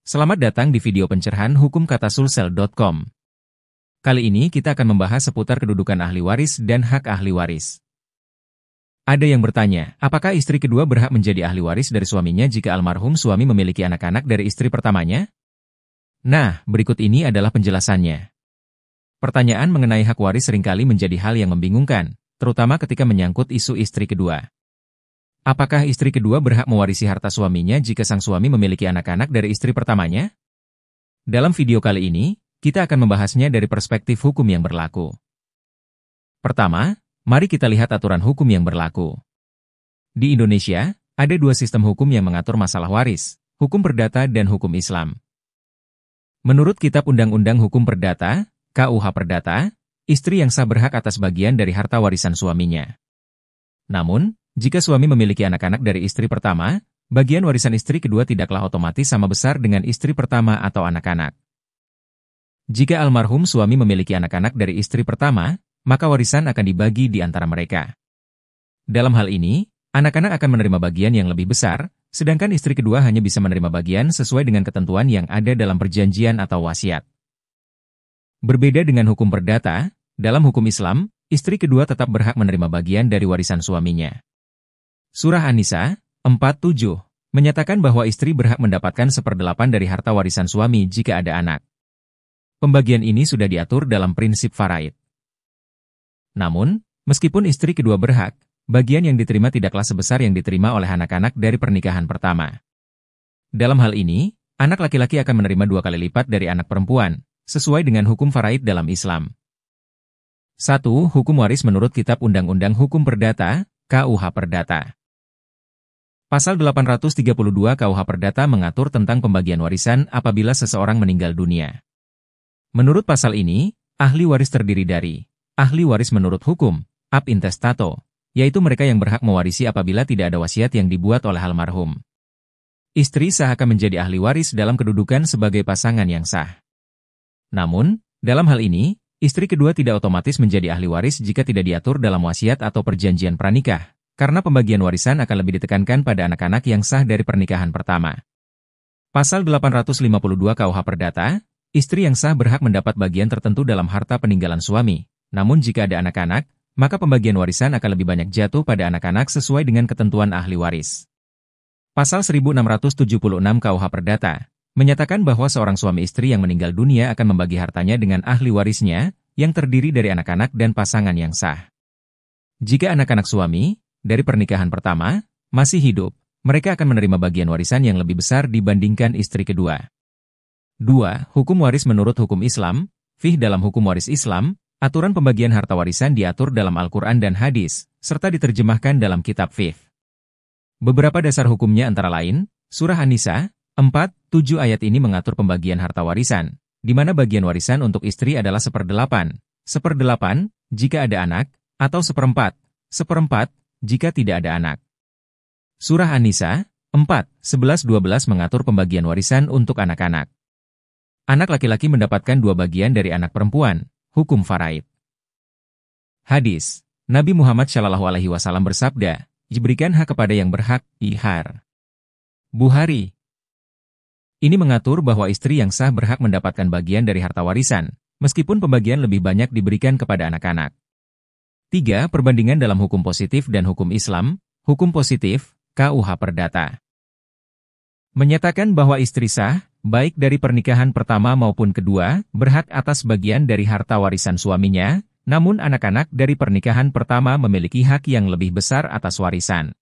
Selamat datang di video pencerahan hukum kata sulsel.com. Kali ini kita akan membahas seputar kedudukan ahli waris dan hak ahli waris. Ada yang bertanya, apakah istri kedua berhak menjadi ahli waris dari suaminya jika almarhum suami memiliki anak-anak dari istri pertamanya? Nah, berikut ini adalah penjelasannya. Pertanyaan mengenai hak waris seringkali menjadi hal yang membingungkan, terutama ketika menyangkut isu istri kedua. Apakah istri kedua berhak mewarisi harta suaminya jika sang suami memiliki anak-anak dari istri pertamanya? Dalam video kali ini, kita akan membahasnya dari perspektif hukum yang berlaku. Pertama, mari kita lihat aturan hukum yang berlaku. Di Indonesia, ada dua sistem hukum yang mengatur masalah waris, hukum perdata dan hukum Islam. Menurut Kitab Undang-Undang Hukum Perdata, KUH Perdata, istri yang sah berhak atas bagian dari harta warisan suaminya. Namun, jika suami memiliki anak-anak dari istri pertama, bagian warisan istri kedua tidaklah otomatis sama besar dengan istri pertama atau anak-anak. Jika almarhum suami memiliki anak-anak dari istri pertama, maka warisan akan dibagi di antara mereka. Dalam hal ini, anak-anak akan menerima bagian yang lebih besar, sedangkan istri kedua hanya bisa menerima bagian sesuai dengan ketentuan yang ada dalam perjanjian atau wasiat. Berbeda dengan hukum perdata, dalam hukum Islam, istri kedua tetap berhak menerima bagian dari warisan suaminya. Surah An-Nisa 4:7 menyatakan bahwa istri berhak mendapatkan 1/8 dari harta warisan suami jika ada anak. Pembagian ini sudah diatur dalam prinsip faraid. Namun, meskipun istri kedua berhak, bagian yang diterima tidaklah sebesar yang diterima oleh anak-anak dari pernikahan pertama. Dalam hal ini, anak laki-laki akan menerima 2 kali lipat dari anak perempuan, sesuai dengan hukum faraid dalam Islam. 1. Hukum waris menurut Kitab Undang-Undang Hukum Perdata, KUH Perdata. Pasal 832 KUH Perdata mengatur tentang pembagian warisan apabila seseorang meninggal dunia. Menurut pasal ini, ahli waris terdiri dari ahli waris menurut hukum, ab intestato, yaitu mereka yang berhak mewarisi apabila tidak ada wasiat yang dibuat oleh almarhum. Istri sah akan menjadi ahli waris dalam kedudukan sebagai pasangan yang sah. Namun, dalam hal ini, istri kedua tidak otomatis menjadi ahli waris jika tidak diatur dalam wasiat atau perjanjian pranikah, karena pembagian warisan akan lebih ditekankan pada anak-anak yang sah dari pernikahan pertama. Pasal 852 KUH Perdata, istri yang sah berhak mendapat bagian tertentu dalam harta peninggalan suami, namun jika ada anak-anak, maka pembagian warisan akan lebih banyak jatuh pada anak-anak sesuai dengan ketentuan ahli waris. Pasal 1676 KUH Perdata menyatakan bahwa seorang suami istri yang meninggal dunia akan membagi hartanya dengan ahli warisnya, yang terdiri dari anak-anak dan pasangan yang sah. Jika anak-anak suami dari pernikahan pertama masih hidup, mereka akan menerima bagian warisan yang lebih besar dibandingkan istri kedua. 2. Hukum waris menurut hukum Islam, fiqh dalam hukum waris Islam, aturan pembagian harta warisan diatur dalam Al-Quran dan hadis, serta diterjemahkan dalam kitab fiqh. Beberapa dasar hukumnya antara lain, Surah An-Nisa 4:7 ayat ini mengatur pembagian harta warisan, di mana bagian warisan untuk istri adalah 1/8 jika ada anak, atau 1/4 jika tidak ada anak. Surah An-Nisa 4:11-12 mengatur pembagian warisan untuk anak-anak. Anak laki-laki mendapatkan 2 bagian dari anak perempuan, hukum faraid. Hadis, Nabi Muhammad SAW bersabda, diberikan hak kepada yang berhak, ihar. Bukhari. Ini mengatur bahwa istri yang sah berhak mendapatkan bagian dari harta warisan, meskipun pembagian lebih banyak diberikan kepada anak-anak. 3. Perbandingan dalam hukum positif dan hukum Islam, hukum positif, KUH Perdata. Menyatakan bahwa istri sah, baik dari pernikahan pertama maupun kedua, berhak atas bagian dari harta warisan suaminya, namun anak-anak dari pernikahan pertama memiliki hak yang lebih besar atas warisan.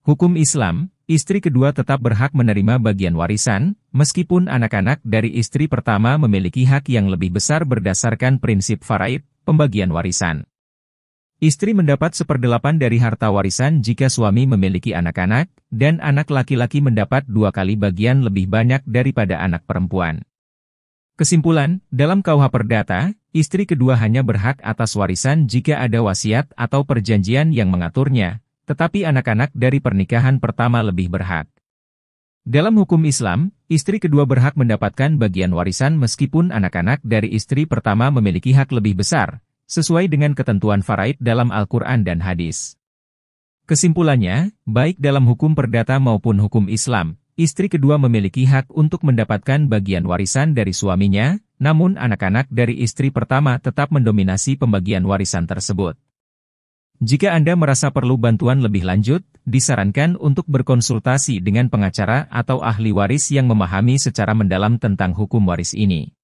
Hukum Islam, istri kedua tetap berhak menerima bagian warisan, meskipun anak-anak dari istri pertama memiliki hak yang lebih besar berdasarkan prinsip faraid, pembagian warisan. Istri mendapat 1/8 dari harta warisan jika suami memiliki anak-anak, dan anak laki-laki mendapat 2 kali bagian lebih banyak daripada anak perempuan. Kesimpulan, dalam KUH Perdata, istri kedua hanya berhak atas warisan jika ada wasiat atau perjanjian yang mengaturnya, tetapi anak-anak dari pernikahan pertama lebih berhak. Dalam hukum Islam, istri kedua berhak mendapatkan bagian warisan meskipun anak-anak dari istri pertama memiliki hak lebih besar, sesuai dengan ketentuan faraid dalam Al-Quran dan hadis. Kesimpulannya, baik dalam hukum perdata maupun hukum Islam, Istri kedua memiliki hak untuk mendapatkan bagian warisan dari suaminya, namun anak-anak dari istri pertama tetap mendominasi pembagian warisan tersebut. Jika Anda merasa perlu bantuan lebih lanjut, disarankan untuk berkonsultasi dengan pengacara atau ahli waris yang memahami secara mendalam tentang hukum waris ini.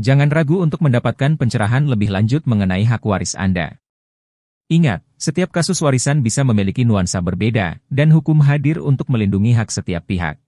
Jangan ragu untuk mendapatkan pencerahan lebih lanjut mengenai hak waris Anda. Ingat, setiap kasus warisan bisa memiliki nuansa berbeda, dan hukum hadir untuk melindungi hak setiap pihak.